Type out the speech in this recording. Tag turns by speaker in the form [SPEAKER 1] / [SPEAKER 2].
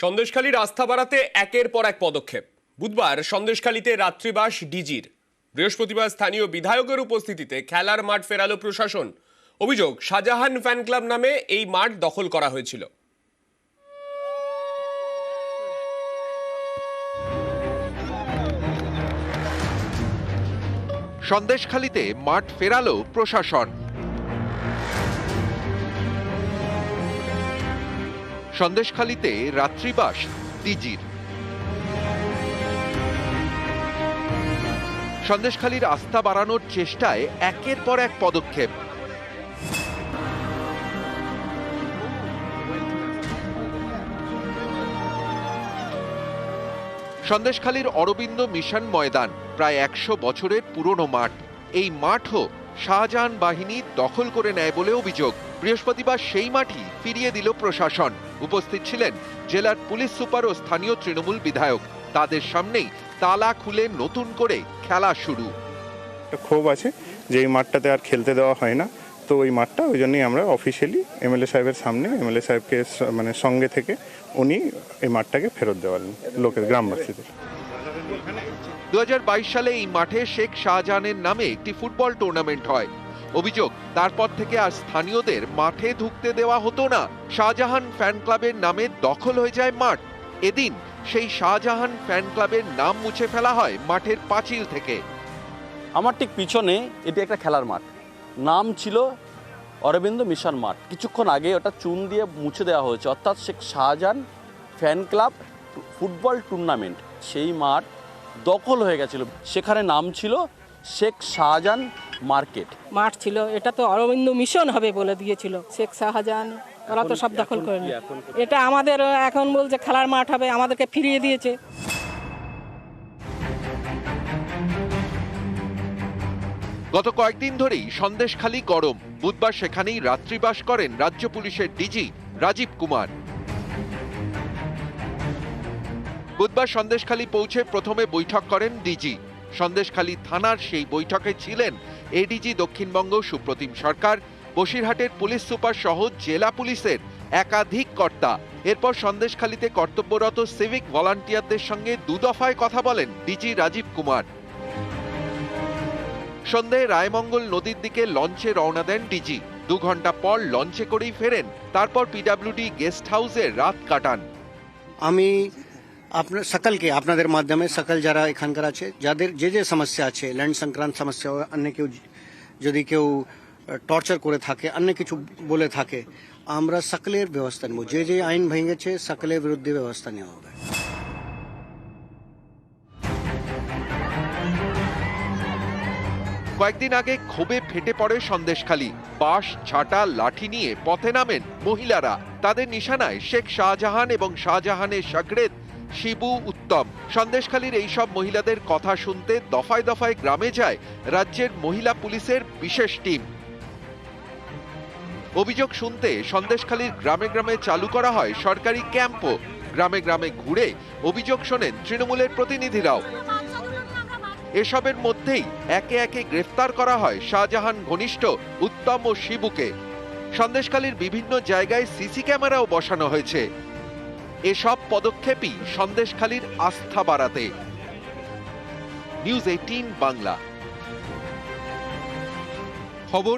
[SPEAKER 1] সন্দেশখালীর আস্থা বাড়াতে একের পর এক পদক্ষেপ। বুধবার সন্দেশখালীতে রাত্রিবাস ডিজির। বৃহস্পতিবার স্থানীয় বিধায়কের উপস্থিতিতে খেলার মাঠ ফেরালো প্রশাসন। অভিযোগ, শাহজাহান ফ্যান ক্লাব নামে এই মাঠ দখল করা হয়েছিল।
[SPEAKER 2] সন্দেশখালীতে মাঠ ফেরালো প্রশাসন। সন্দেশখালীতে রাত্রিবাস ডিজির। সন্দেশখালীর আস্থা বাড়ানোর চেষ্টায় একের পর এক পদক্ষেপ। সন্দেশখালীর অরবিন্দ মিশন ময়দান প্রায় 100 বছরের পুরনো মাঠ। এই মাঠও শাহজাহান বাহিনী দখল করে নেয় বলে অভিযোগ। বৃহস্পতিবার সেই মাঠই ফিরিয়ে দিল প্রশাসন। উপস্থিত ছিলেন জেলার পুলিশ সুপার ও স্থানীয় তৃণমূল বিধায়ক। তাদের সামনেই তালা খুলে নতুন করে খেলা শুরু।
[SPEAKER 3] ক্ষোভ আছে যে এই মাঠটাতে আর খেলতে দেওয়া হয় না, তো ওই মাঠটা ওই জন্যই আমরা অফিসিয়ালি এমএলএ সাহেবের সামনে এমএলএ সাহেবকে সঙ্গে থেকে উনি এই মাঠটাকে ফেরত দেওয়ালেন লোকের, গ্রামবাসীদের।
[SPEAKER 2] 2022 সালে এই মাঠে শেখ শাহজাহানের নামে একটি ফুটবল টুর্নামেন্ট হয়। অভিযোগ, তারপর থেকে আর স্থানীয়দের মাঠে ঢুকতে দেওয়া হতো না। শাহজাহান ফ্যান ক্লাবের নামে দখল হয়ে যায় মাঠ। এদিন সেই শাহজাহান ফ্যান ক্লাবের নাম মুছে ফেলা হয় মাঠের পাঁচিল থেকে।
[SPEAKER 4] আমার ঠিক পিছনে এটি একটা খেলার মাঠ, নাম ছিল অরবিন্দ মিশন মাঠ। কিছুক্ষণ আগে ওটা চুন দিয়ে মুছে দেওয়া হয়েছে, অর্থাৎ Sheikh Shahjahan fan club football tournament সেই মাঠ দখল হয়ে গেছিল। সেখানে নাম ছিল শেখ শাহজাহান মার্কেট।
[SPEAKER 5] মাঠ ছিল, এটা তো অরবিন্দ মিশন হবে বলে দিয়েছিল। শেখ শাহজাহান ওরা তো সব দখল করে নিয়ে, এটা আমাদের এখন বলছে খেলার মাঠ হবে, আমাদেরকে ফিরিয়ে দিয়েছে।
[SPEAKER 2] গত কয়েকদিন ধরেই সন্দেশখালী গরম। বুধবার সেখানেই রাত্রিবাস করেন রাজ্য পুলিশের ডিজি রাজীব কুমার। বুধবার সন্দেশখালী পৌঁছে প্রথমে বৈঠক করেন ডিজি। সন্দেশখালী থানার সেই বৈঠকে ছিলেন এডিজি দক্ষিণবঙ্গ সুপ্রতিম সরকার, বসিরহাটের পুলিশ সুপার সহ জেলা পুলিশের একাধিক কর্তা। এরপর সন্দেশখালীতে কর্তব্যরত সিভিক ভলান্টিয়ারদের সঙ্গে দুদফায় কথা বলেন ডিজি রাজীব কুমার। সন্ধ্যায় রায়মঙ্গল নদীর দিকে লঞ্চে রওনা দেন ডিজি। 2 ঘন্টা পর লঞ্চে করেই ফেরেন। তারপর পিডব্লিউডি গেস্ট হাউসে রাত কাটান।
[SPEAKER 6] আমি সকলকে আপনাদের মাধ্যমে সকল যারা এখানকার আছে, যাদের যে সমস্যা আছে, ল্যান্ড সংক্রান্ত সমস্যা, অন্য কেউ যদি কেউ টর্চার করে থাকে, অন্য কিছু বলে থাকে, আমরা সকলের ব্যবস্থা নেব। যে আইন ভেঙেছে সকলের বিরুদ্ধে ব্যবস্থা নেওয়া হবে।
[SPEAKER 2] কয়েকদিন আগে ক্ষোভে ফেটে পড়ে সন্দেশখালী। বাঁশ, ঝাঁটা, লাঠি নিয়ে পথে নামেন মহিলারা। তাদের নিশানায় শেখ শাহজাহান এবং শাহজাহানের শাগরেদ শিবু, উত্তম। সন্দেশখালীর এইসব মহিলাদের কথা শুনতে দফায় দফায় গ্রামে যায় রাজ্যের মহিলা পুলিশের বিশেষ টিম। অভিযোগ শুনতে সন্দেশখালীর গ্রামে গ্রামে চালু করা হয় সরকারি ক্যাম্পও। গ্রামে গ্রামে ঘুরে অভিযোগ শোনেন তৃণমূলের প্রতিনিধিরাও। এসবের মধ্যেই একে একে গ্রেফতার করা হয় শাহজাহান ঘনিষ্ঠ উত্তম ও শিবুকে। সন্দেশখালীর বিভিন্ন জায়গায় সিসি ক্যামেরাও বসানো হয়েছে। এসব পদক্ষেপই সন্দেশখালীর আস্থা বাড়াতে। নিউজ 18 বাংলা খবর।